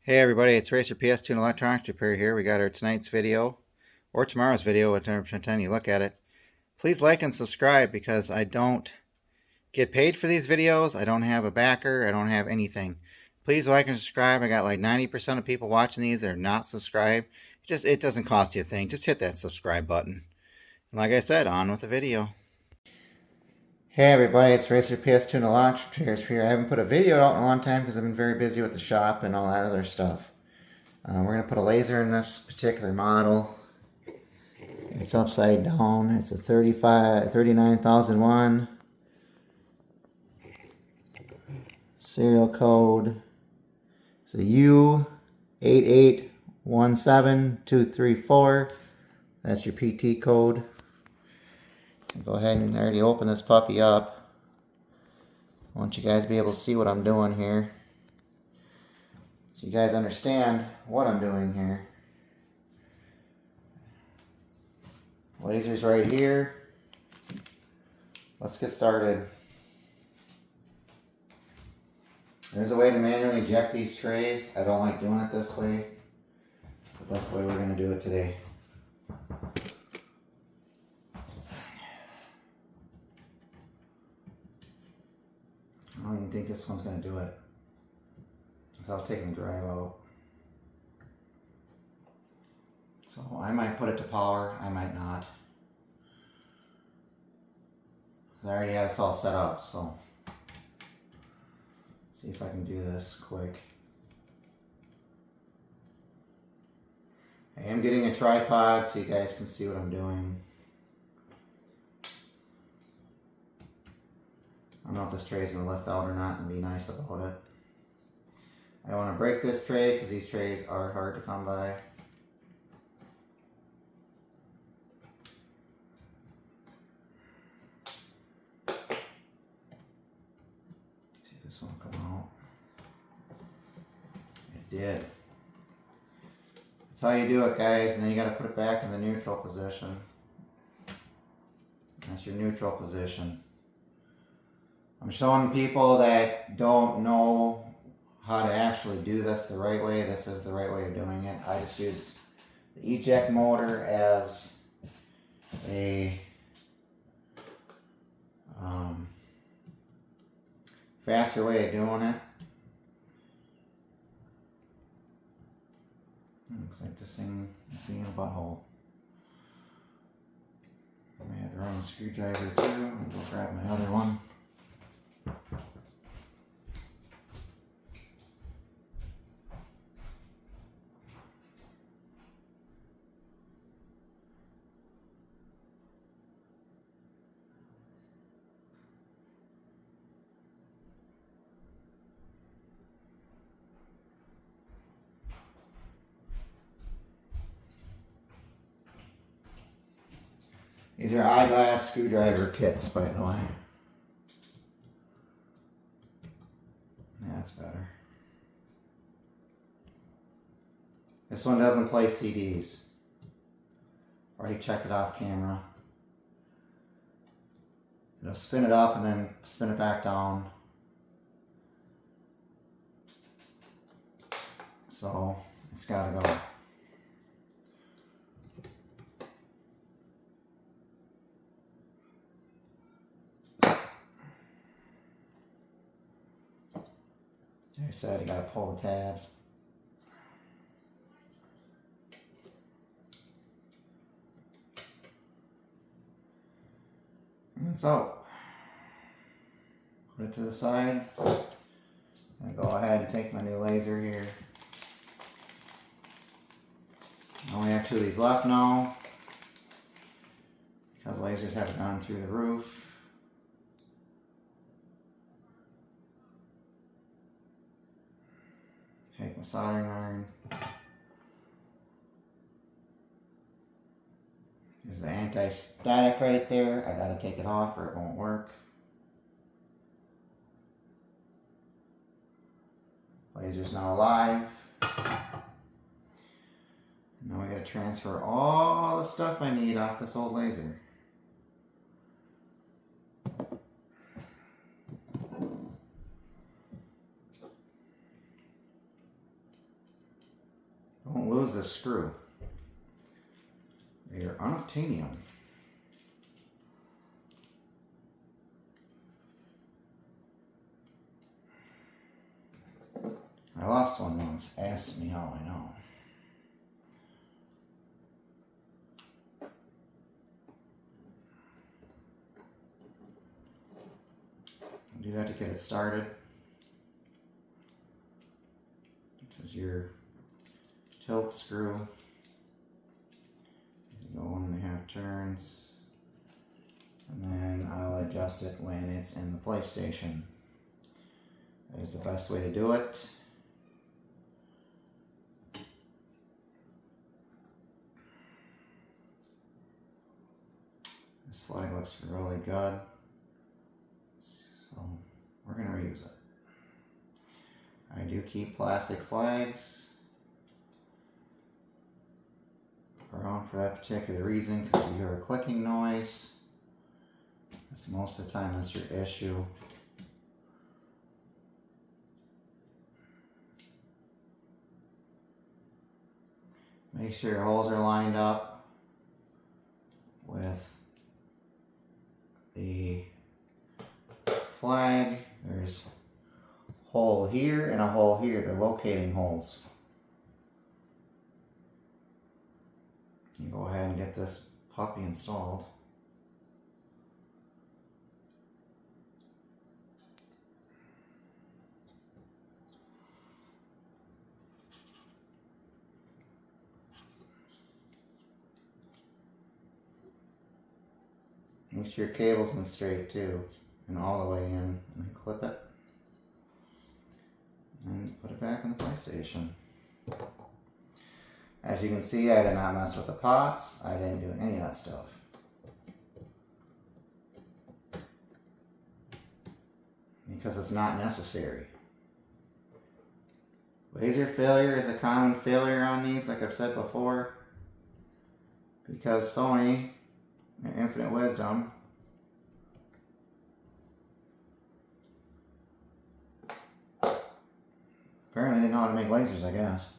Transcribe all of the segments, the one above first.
Hey everybody, it's Racer PS2 and Electronics Repair here. We got our tonight's video, or tomorrow's video, whatever time you look at it. Please like and subscribe because I don't get paid for these videos. I don't have a backer. I don't have anything. Please like and subscribe. I got like 90% of people watching these that are not subscribed. It doesn't cost you a thing. Just hit that subscribe button. And like I said, on with the video. Hey everybody, it's Racer PS2 and Electronics Repair here. I haven't put a video out in a long time because I've been very busy with the shop and all that other stuff. We're going to put a laser in this particular model. It's upside down. It's a 39,001. Serial code. It's a U8817234. That's your PT code. I'll go ahead and already open this puppy up. I want you guys to be able to see what I'm doing here, so you guys understand what I'm doing here. Laser's right here. Let's get started. There's a way to manually eject these trays. I don't like doing it this way, but that's the way we're going to do it today. I don't even think this one's going to do it without taking the drive out. So I might put it to power, I might not. I already have this all set up, so see if I can do this quick. I am getting a tripod so you guys can see what I'm doing. I don't know if this tray is going to lift out or not and be nice about it. I don't want to break this tray because these trays are hard to come by. See if this one will come out. It did. That's how you do it, guys, and then you got to put it back in the neutral position. That's your neutral position. I'm showing people that don't know how to actually do this the right way. This is the right way of doing it. I just use the eject motor as a faster way of doing it. Looks like this thing is being a butthole. I may have the wrong screwdriver too. I'm going to go grab my other one. These are eyeglass screwdriver kits, by the way. Yeah, that's better. This one doesn't play CDs. Already checked it off camera. It'll spin it up and then spin it back down. So it's gotta go. Like I said, you gotta pull the tabs. And it's out. Put it to the side. I go ahead and take my new laser here. I only have 2 of these left now because lasers haven't gone through the roof. Take my soldering iron. There's the anti-static right there. I gotta take it off or it won't work. Laser's now live. Now I gotta transfer all the stuff I need off this old laser. lose this screw. They are unobtainium. I lost one once. Ask me how I know. Do that to get it started. This is your tilt screw. You go 1.5 turns. And then I'll adjust it when it's in the PlayStation. That is the best way to do it. This flag looks really good. So we're going to reuse it. I do keep plastic flags around for that particular reason, because if you hear a clicking noise, that's most of the time that's your issue. Make sure your holes are lined up with the flag. There's a hole here and a hole here. They're locating holes. You go ahead and get this puppy installed. Make sure your cable's in straight too, and all the way in, and then clip it, and put it back in the PlayStation. As you can see, I did not mess with the pots. I didn't do any of that stuff. Because it's not necessary. Laser failure is a common failure on these, like I've said before, because Sony, their infinite wisdom, apparently didn't know how to make lasers, I guess.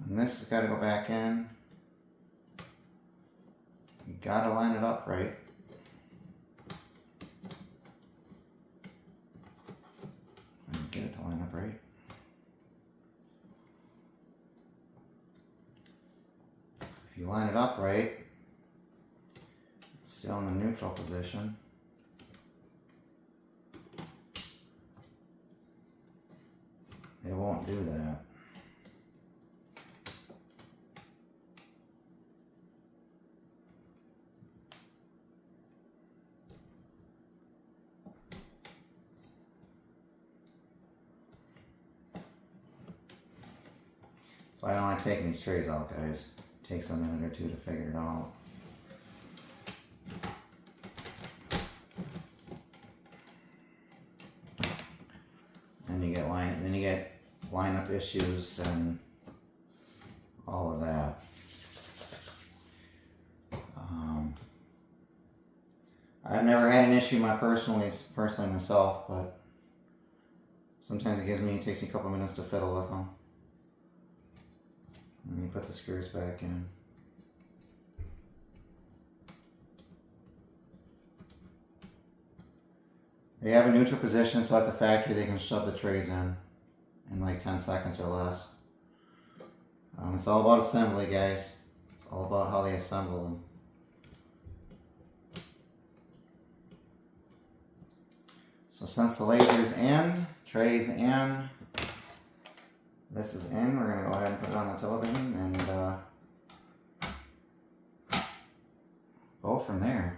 And this has got to go back in. You got to line it up right. And get it to line up right. If you line it up right, it's still in the neutral position. It won't do that. So I don't like taking these trays out, guys. It takes a minute or two to figure it out. And you get lineup issues and all of that. I've never had an issue personally myself, but sometimes it takes me a couple minutes to fiddle with them. Let me put the screws back in. They have a neutral position, so at the factory they can shove the trays in like 10 seconds or less. It's all about assembly, guys. It's all about how they assemble them. So since the laser's in, tray's in, this is in, we're going to go ahead and put it on the television and go from there.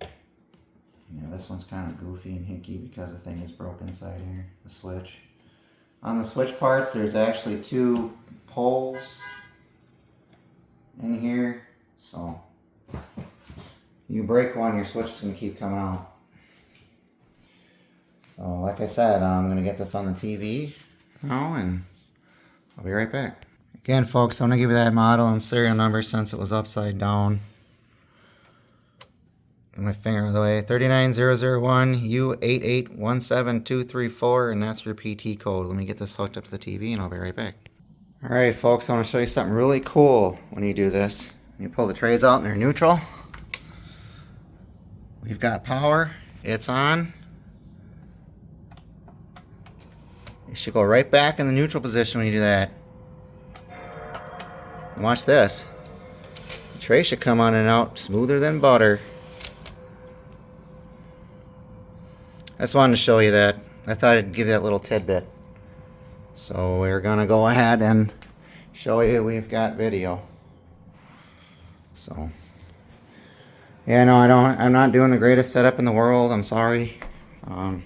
Yeah, this one's kind of goofy and hinky because the thing is broken inside here, the switch. On the switch parts, there's actually 2 poles in here, so you break one, your switch is going to keep coming out. So like I said, I'm going to get this on the TV now, and I'll be right back. Again, folks, I'm going to give you that model and serial number since it was upside down. my finger out of the way. 39001U8817234, and that's your PT code. Let me get this hooked up to the TV and I'll be right back. Alright folks, I want to show you something really cool when you do this. You pull the trays out and they're neutral. We've got power. It's on. It should go right back in the neutral position when you do that. And watch this. The tray should come on and out smoother than butter. I just wanted to show you that. I thought I'd give that little tidbit. So we're gonna go ahead and show you we've got video. So yeah, no, I'm not doing the greatest setup in the world. I'm sorry. I'm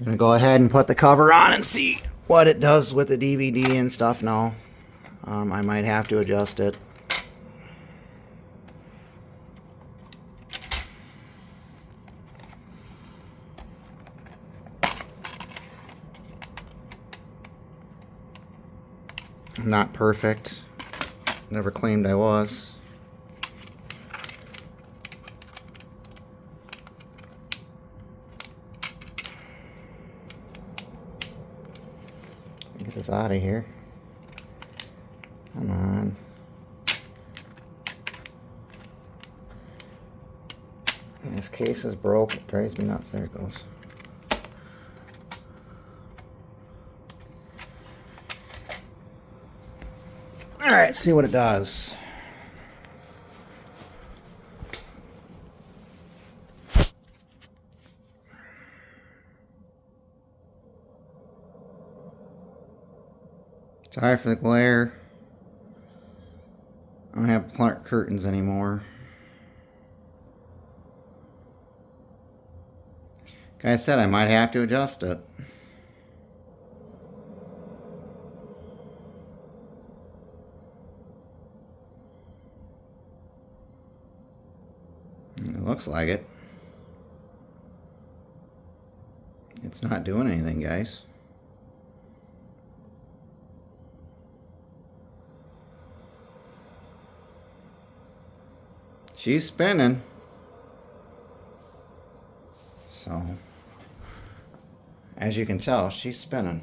gonna go ahead and put the cover on and see what it does with the DVD and stuff now. I might have to adjust it. I'm not perfect. Never claimed I was. Get this out of here. Come on. This case is broke. It drives me nuts. There it goes. Alright, see what it does. Sorry for the glare. I don't have Clark curtains anymore. Like I said, I might have to adjust it. It looks like it. It's not doing anything, guys. She's spinning. So, as you can tell, she's spinning.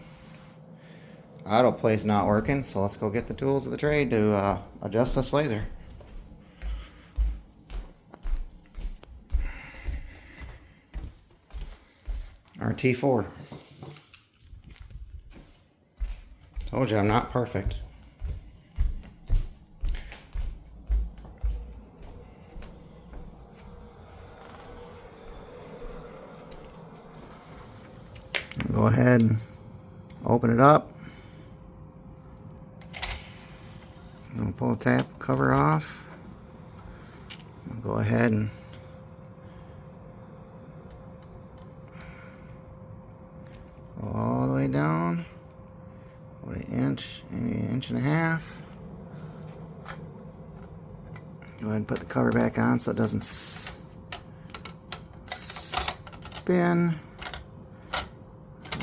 Autoplay's not working, so let's go get the tools of the trade to adjust this laser. RT4. Told you I'm not perfect. Go ahead and open it up. I'm going to pull the tap cover off. I'll go ahead and go all the way down. About an inch, maybe an inch and a half. Go ahead and put the cover back on so it doesn't spin.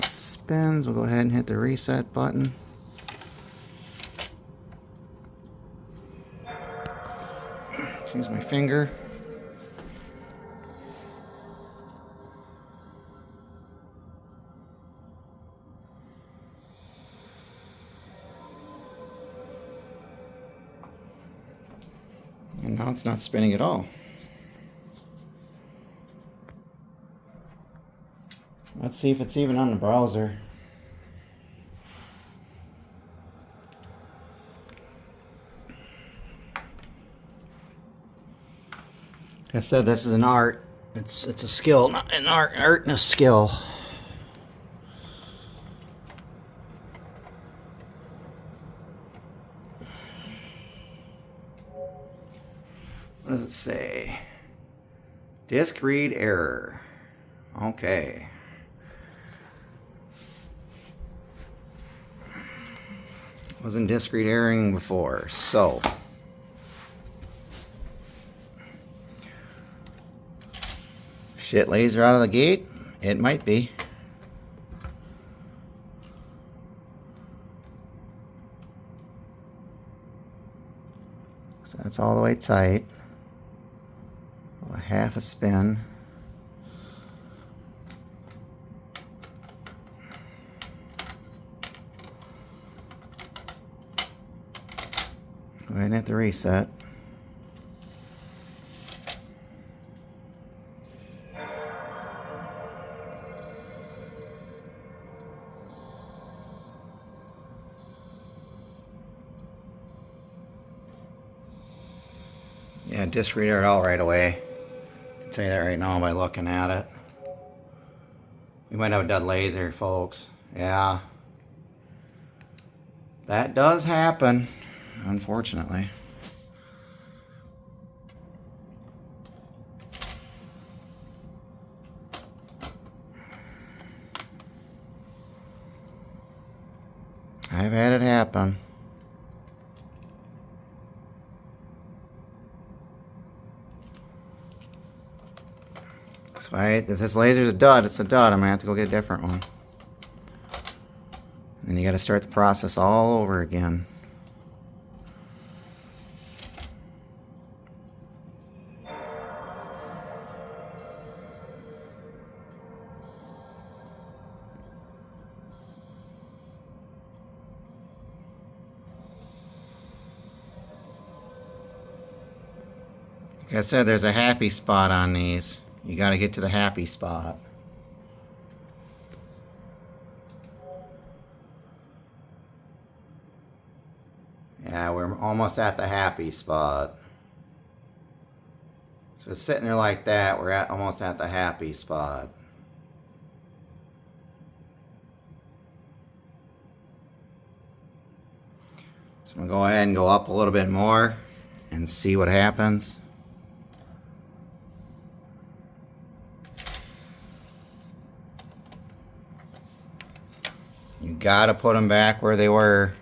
Spins. We'll go ahead and hit the reset button. Use my finger. And now it's not spinning at all. Let's see if it's even on the browser. Like I said, this is an art. It's a skill, not an art. Art and a skill. What does it say? Disk read error. Okay. Wasn't disk read erroring before, so shit laser out of the gate? It might be. So that's all the way tight. half a spin. Right at the reset. Yeah, discreet it out right away. I can tell you that right now by looking at it. We might have a dead laser, folks. Yeah. That does happen, unfortunately. I've had it happen. If this laser's a dud, it's a dud. I'm going to have to go get a different one. Then you got to start the process all over again. Like I said, there's a happy spot on these. You got to get to the happy spot. Yeah, we're almost at the happy spot. So it's sitting there like that, we're almost at the happy spot. So I'm going to go ahead and go up a little bit more and see what happens. You got to put them back where they were.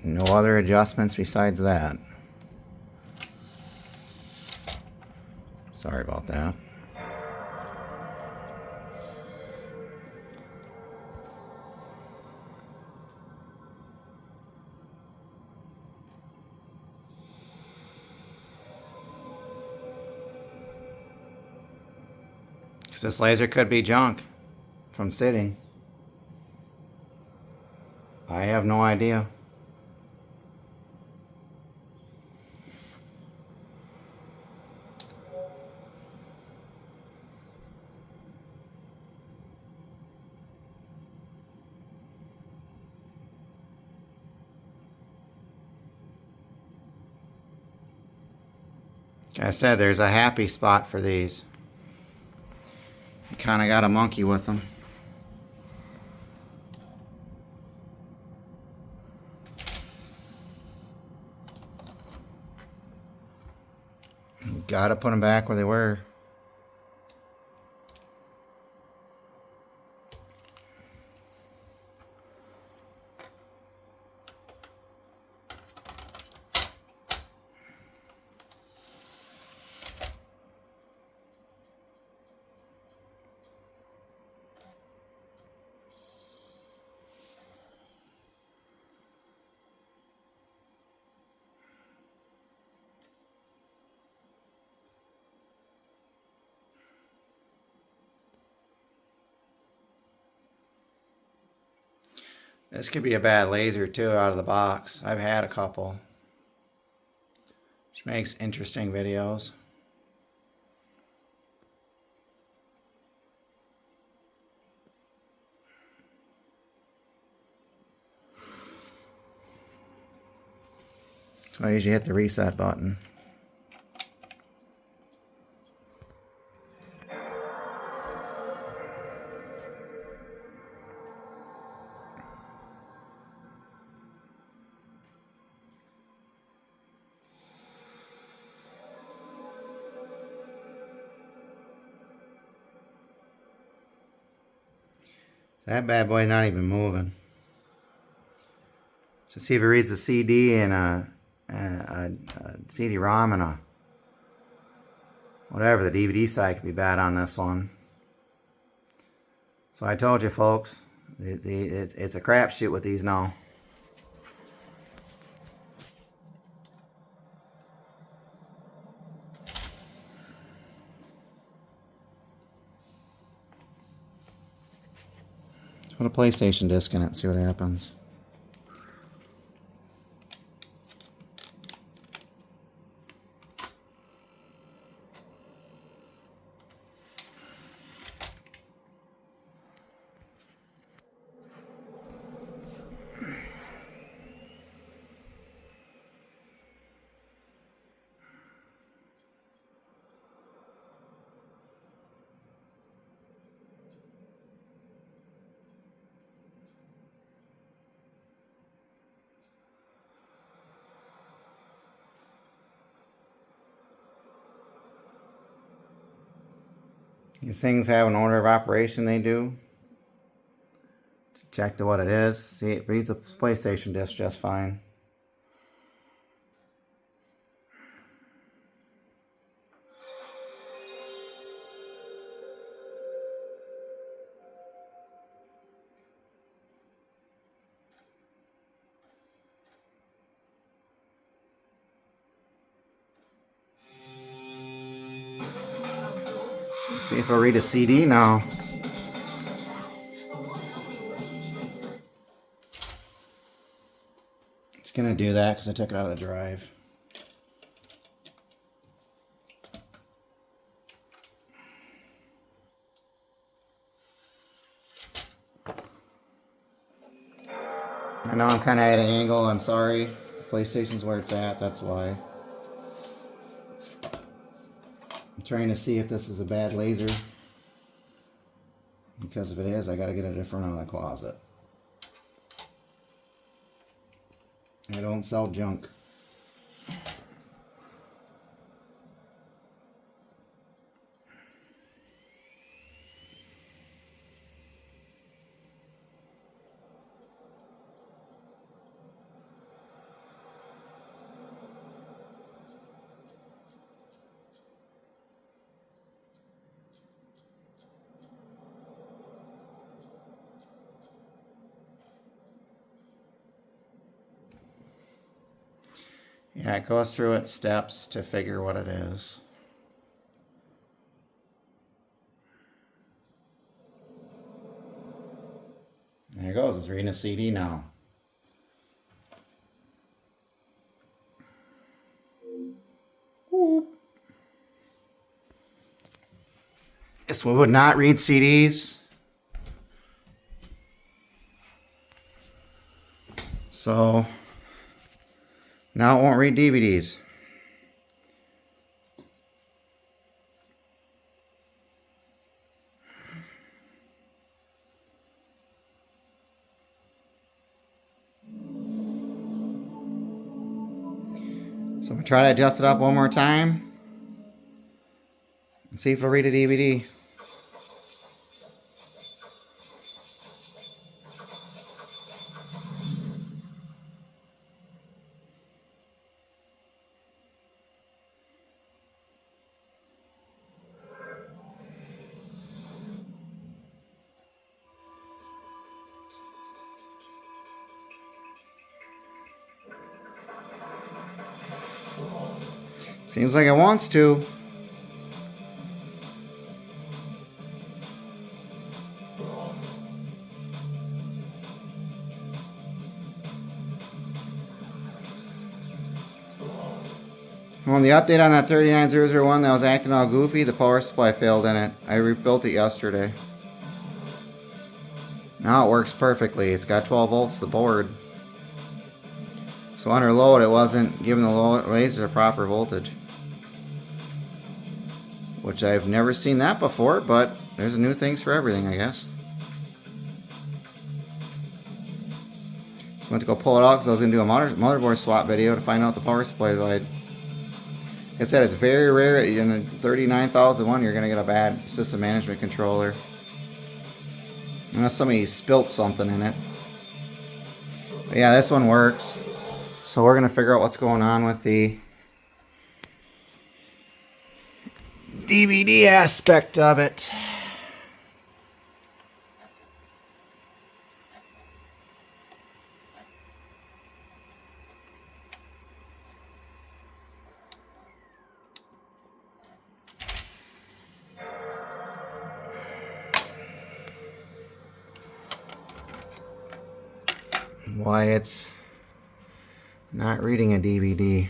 No other adjustments besides that. Sorry about that. Because this laser could be junk from sitting. I have no idea. Like I said, there's a happy spot for these. You kind of got a monkey with them. You gotta put them back where they were. This could be a bad laser too out of the box. I've had a couple. Which makes interesting videos. So I usually hit the reset button. That bad boy's not even moving. Just see if it reads the CD and a CD-ROM and a whatever. The DVD side could be bad on this one. So I told you, folks, It's a crapshoot with these now. Put a PlayStation disc in it and see what happens. These things have an order of operation they do. Check to what it is. See, it reads a PlayStation disc just fine. See if I read a CD now. It's gonna do that because I took it out of the drive. I know I'm kind of at an angle. I'm sorry. PlayStation's where it's at. That's why. I'm trying to see if this is a bad laser. Because if it is, I gotta get a different one out of the closet. I don't sell junk. Yeah, it goes through its steps to figure what it is. There it goes. It's reading a CD now. Whoop. This one would not read CDs. So now it won't read DVDs. So I'm going to try to adjust it up one more time and see if it'll read a DVD. Seems like it wants to. Well, the update on that 39001 that was acting all goofy, the power supply failed in it. I rebuilt it yesterday. Now it works perfectly. It's got 12 volts, the board. So under load, it wasn't giving the laser the proper voltage. Which I've never seen that before, but there's new things for everything, I guess. Went to go pull it out because I was going to do a motherboard swap video to find out the power supply lied. Like I said, it's very rare in a 39001 you're going to get a bad system management controller. Unless somebody spilt something in it. But yeah, this one works. So we're going to figure out what's going on with the DVD aspect of it. why it's not reading a DVD.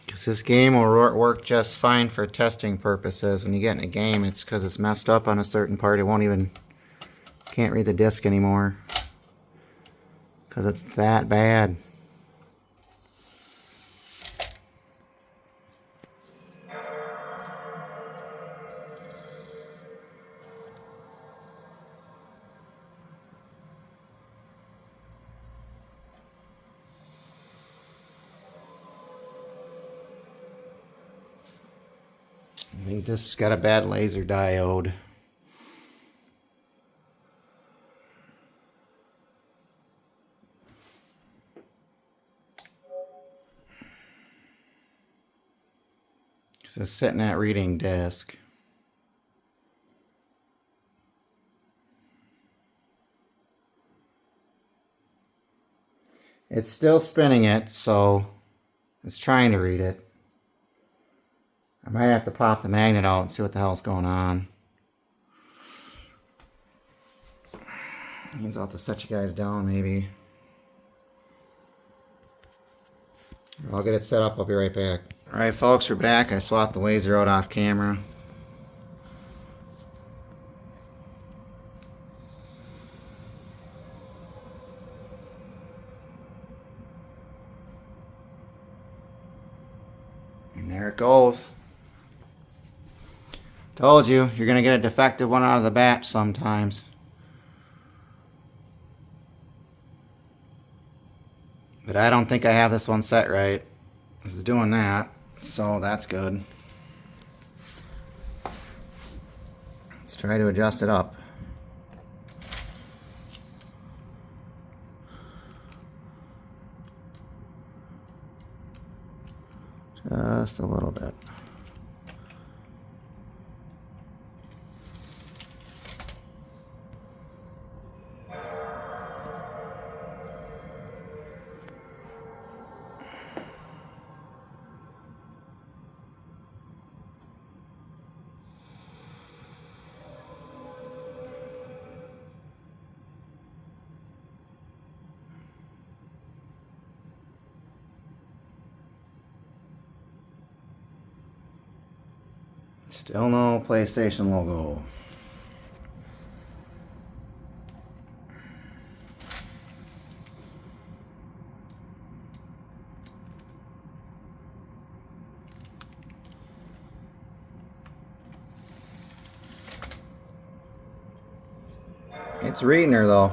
Because this game will work just fine for testing purposes. When you get in a game, it's because it's messed up on a certain part. It won't even, can't read the disc anymore. Because it's that bad. I think this has got a bad laser diode. It's sitting at reading disk. It's still spinning it, so it's trying to read it. I might have to pop the magnet out and see what the hell's going on. Means I'll have to set you guys down maybe. I'll get it set up. I'll be right back. Alright folks, we're back. I swapped the laser out off camera. And there it goes. Told you, you're going to get a defective one out of the batch sometimes. But I don't think I have this one set right. This is doing that, so that's good. Let's try to adjust it up. Just a little bit. Still no PlayStation logo. It's reading her though.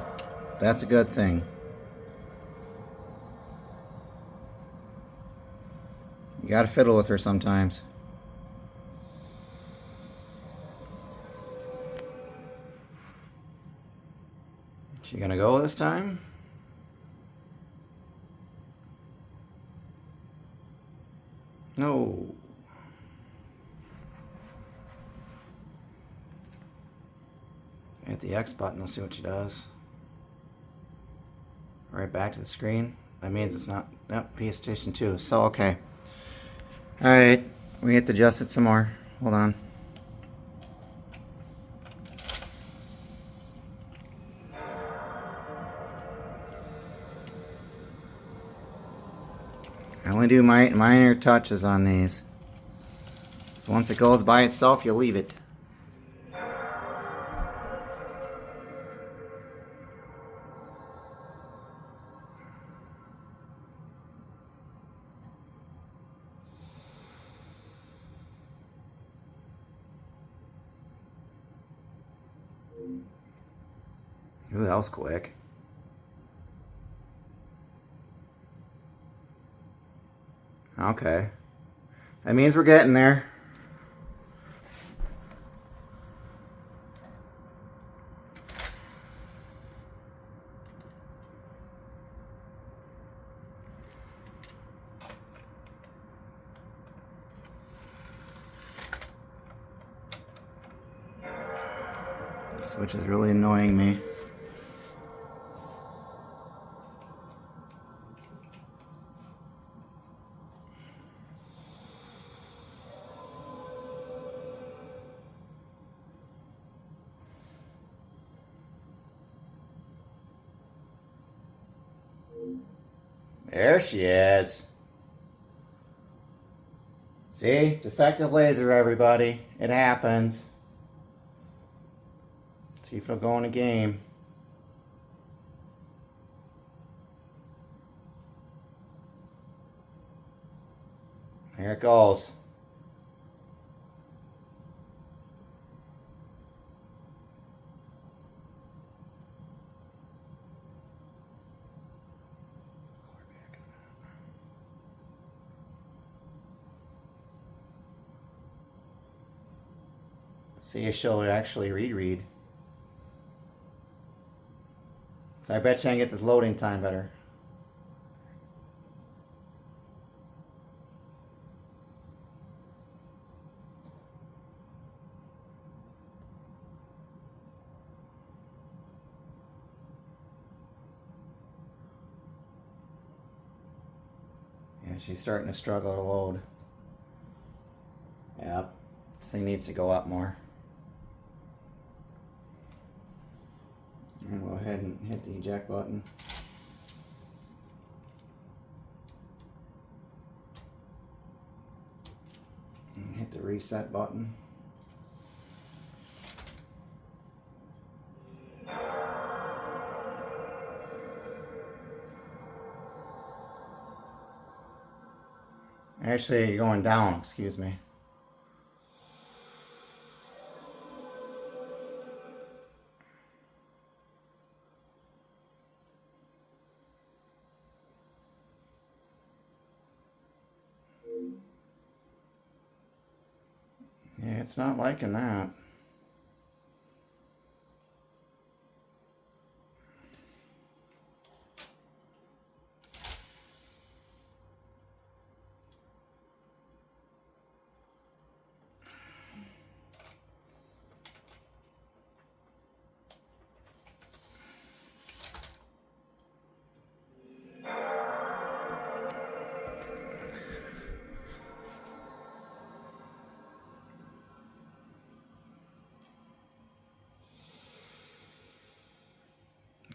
That's a good thing. You gotta fiddle with her sometimes. She gonna go this time? No. Hit the X button, we'll see what she does. Right back to the screen. That means it's not, nope, PlayStation 2. So, okay. Alright, we have to adjust it some more. Hold on. I only do minor touches on these. So once it goes by itself, you leave it. Ooh, that was quick. Okay. That means we're getting there. The switch is really annoying me. There she is. See? Defective laser, everybody. It happens. See if it'll go in a game. Here it goes. See if she'll actually read. So I bet you I can get this loading time better. Yeah, she's starting to struggle to load. Yep, this thing needs to go up more. And go ahead and hit the eject button. And hit the reset button. Actually, you're going down, excuse me. Yeah, it's not liking that.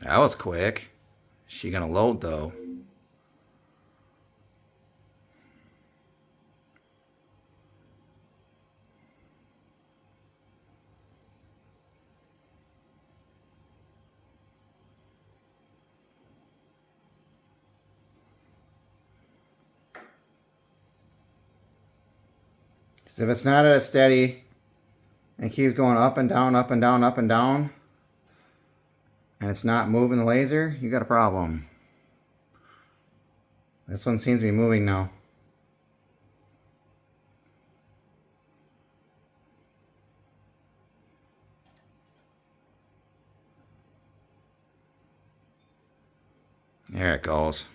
That was quick. Is she gonna load though? So if it's not at a steady and keeps going up and down, up and down, up and down, and it's not moving the laser, you got a problem. This one seems to be moving now. There it goes.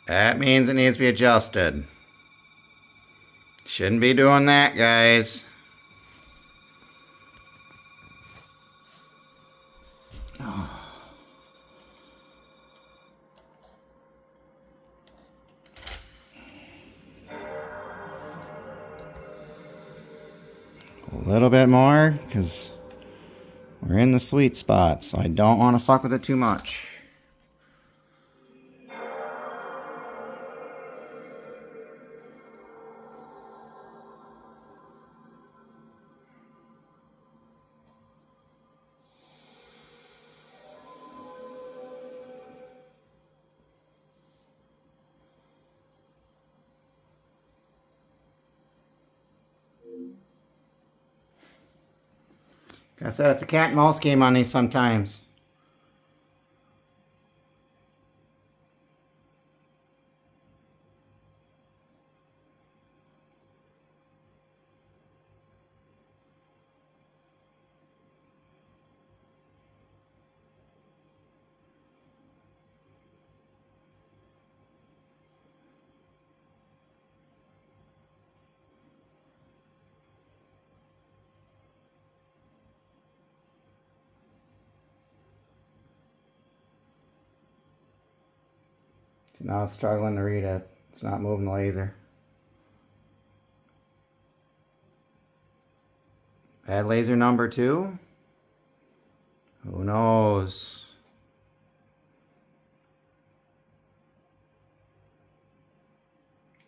That means it needs to be adjusted. Shouldn't be doing that, guys. A little bit more, because we're in the sweet spot, so I don't want to fuck with it too much. Like I said, it's a cat and mouse game on these sometimes. Now it's struggling to read it. It's not moving the laser. Bad laser number 2? Who knows?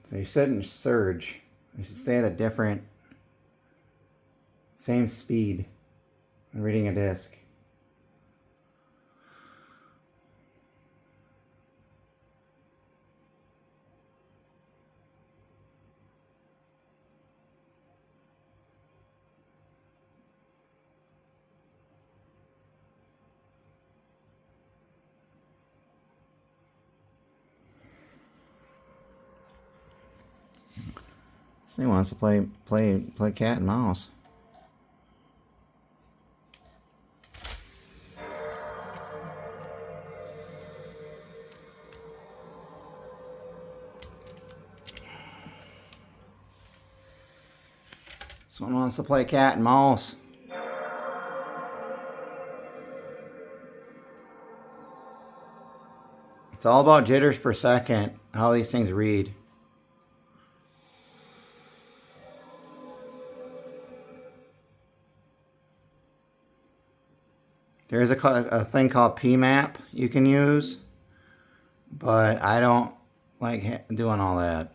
So you shouldn't surge. You should stay at a different, same speed when reading a disc. This thing wants to play cat and mouse. This one wants to play cat and mouse. It's all about jitters per second, how these things read. There's a thing called PMAP you can use, but I don't like doing all that.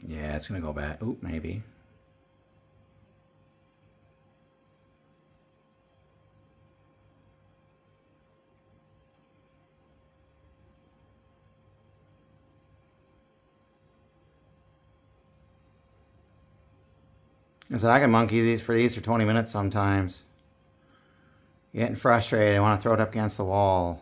Yeah, it's gonna go back. Oop, maybe. I said I can monkey these for 20 minutes sometimes. Getting frustrated, I want to throw it up against the wall.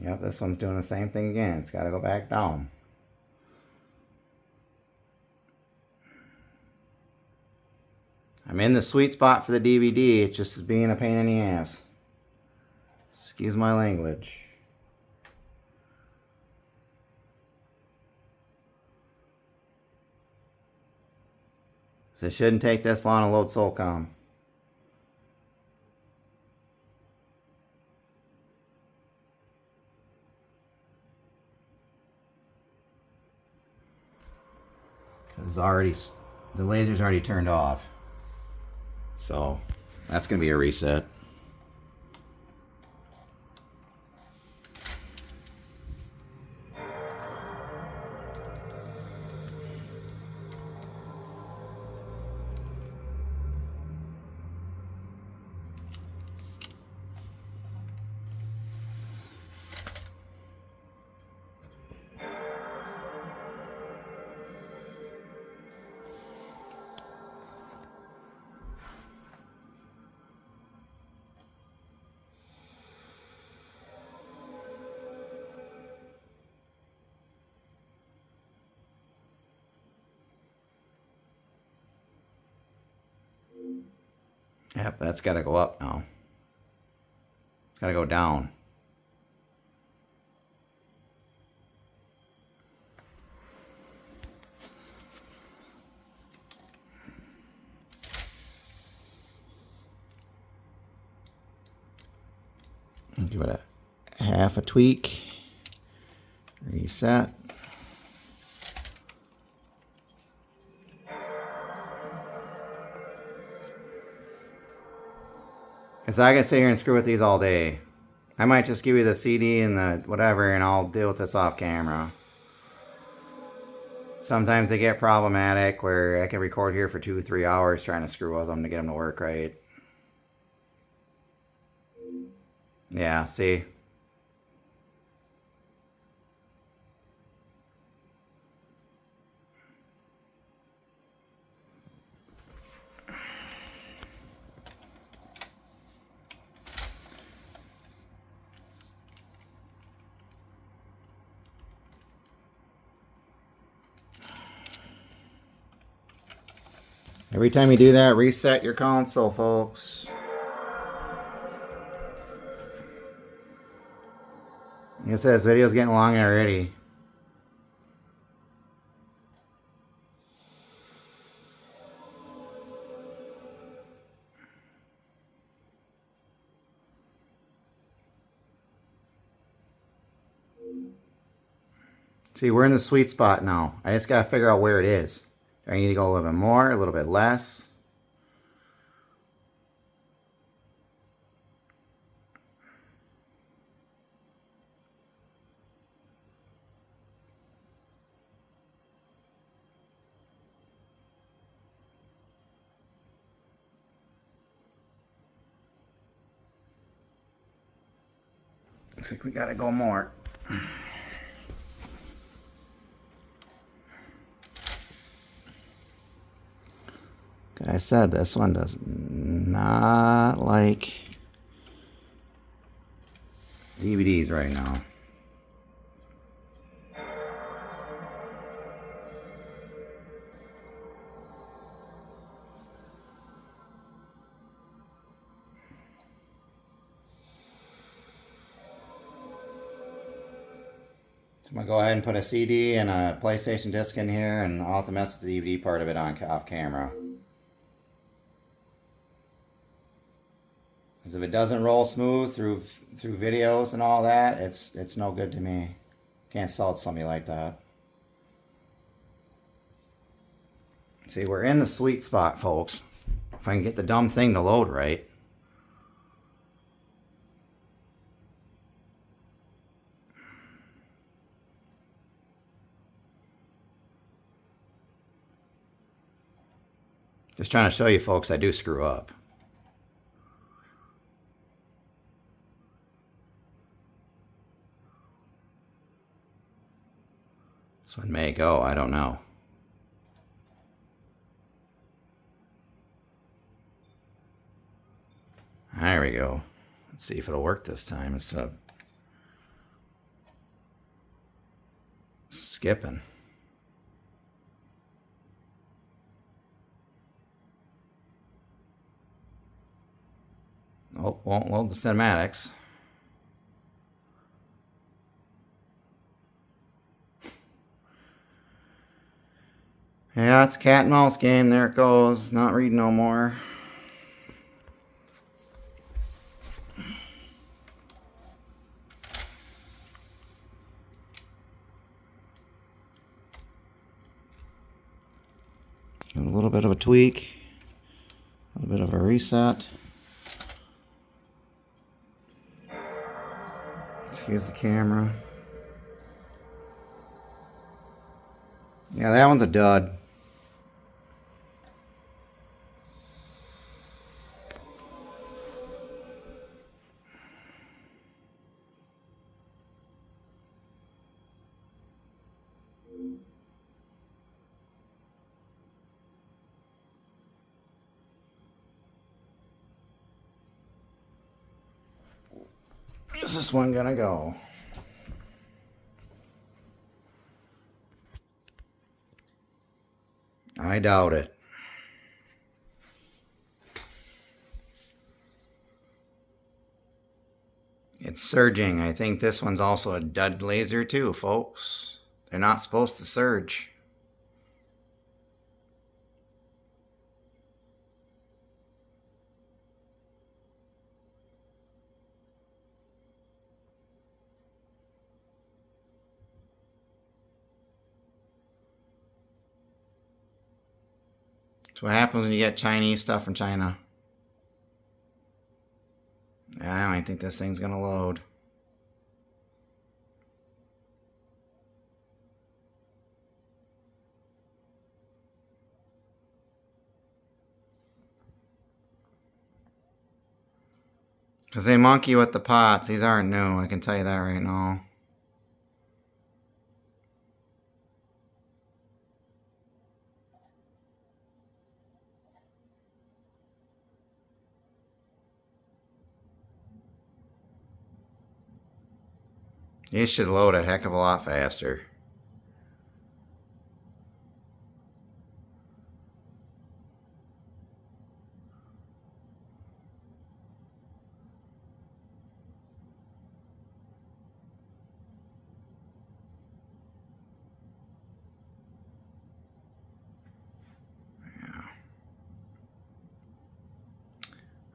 Yep, this one's doing the same thing again. It's got to go back down. I'm in the sweet spot for the DVD. It just is being a pain in the ass. Excuse my language. So it shouldn't take this long to load SOCOM. Because the laser's already turned off. So that's going to be a reset. Yep, that's got to go up now. It's got to go down. Give it a half a tweak. Reset. Because I can sit here and screw with these all day. I might just give you the CD and the whatever, and I'll deal with this off camera. Sometimes they get problematic where I can record here for 2-3 hours trying to screw with them to get them to work right. Yeah, see? Every time you do that, reset your console, folks. Like I said, this video's getting long already. See, we're in the sweet spot now. I just gotta figure out where it is. Do I need to go a little bit more, a little bit less? Looks like we gotta go more. Like I said, this one does not like DVDs right now. I'm going to go ahead and put a CD and a PlayStation disc in here, and I'll have to mess with the DVD part of it off camera. Because if it doesn't roll smooth through videos and all that, it's no good to me. Can't sell it to somebody like that. See, we're in the sweet spot, folks. If I can get the dumb thing to load right. Just trying to show you folks, I do screw up. This one may go, I don't know. There we go. Let's see if it'll work this time instead of skipping. Oh, won't load the cinematics. Yeah, it's a cat and mouse game. There it goes. Not reading no more. A little bit of a tweak. A little bit of a reset. Excuse the camera. Yeah, that one's a dud. Is this one gonna go? I doubt it. It's surging. I think this one's also a dud laser too, folks. They're not supposed to surge. That's what happens when you get Chinese stuff from China. I don't think this thing's gonna load. Because they monkey with the pots. These aren't new, I can tell you that right now. These should load a heck of a lot faster.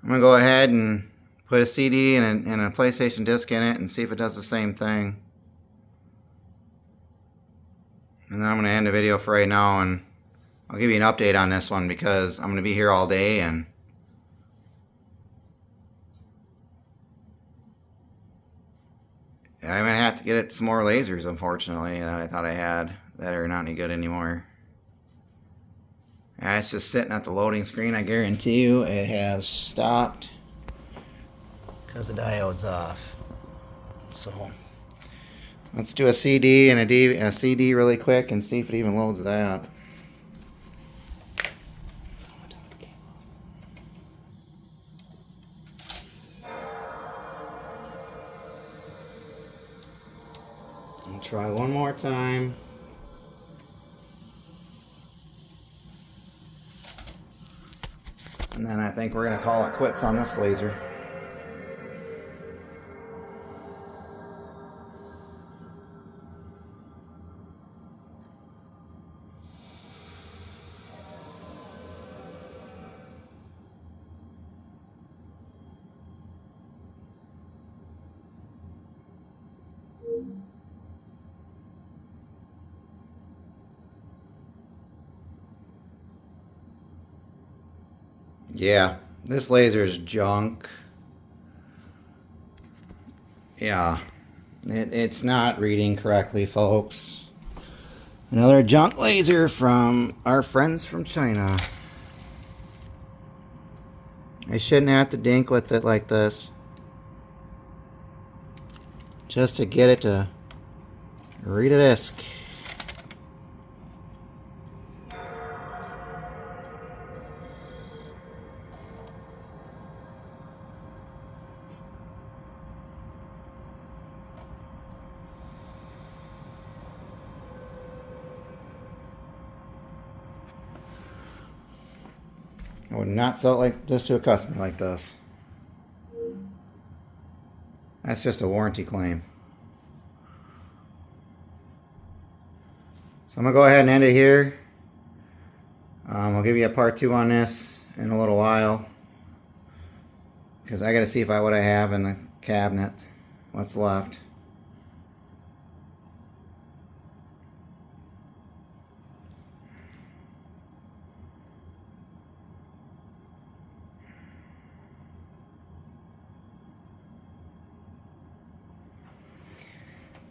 I'm going to go ahead and put a CD and a PlayStation disc in it and see if it does the same thing. And then I'm going to end the video for right now, and I'll give you an update on this one because I'm going to be here all day, and I'm going to have to get it some more lasers, unfortunately, that I thought I had that are not any good anymore. Yeah, it's just sitting at the loading screen. I guarantee you it has stopped because the diode's off. So let's do a CD and a CD really quick and see if it even loads that. I'll try one more time. And then I think we're going to call it quits on this laser. Yeah, this laser is junk. Yeah, it's not reading correctly, folks. Another junk laser from our friends from China. I shouldn't have to dink with it like this. Just to get it to read a disc. I would not sell it like this to a customer like this. That's just a warranty claim. So I'm going to go ahead and end it here. I'll give you a part 2 on this in a little while, because I got to see if what I have in the cabinet, what's left.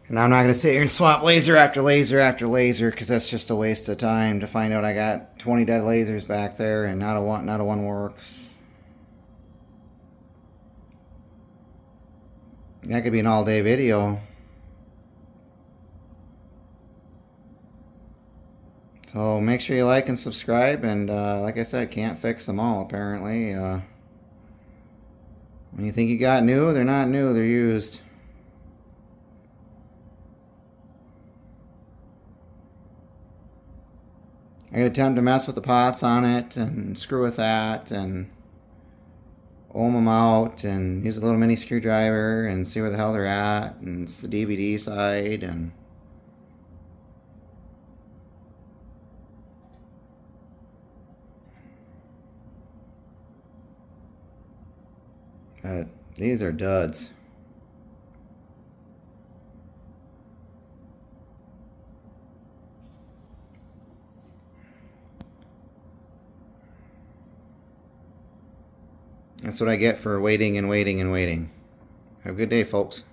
And I'm not going to sit here and swap laser after laser after laser, because that's just a waste of time to find out I got 20 dead lasers back there and not a one works. That could be an all-day video. So make sure you like and subscribe, and like I said, can't fix them all apparently. When you think you got new, they're not new, they're used. I could attempt to mess with the pots on it and screw with that and ohm them out and use a little mini screwdriver and see where the hell they're at, and it's the DVD side, and these are duds. That's what I get for waiting and waiting and waiting. Have a good day, folks.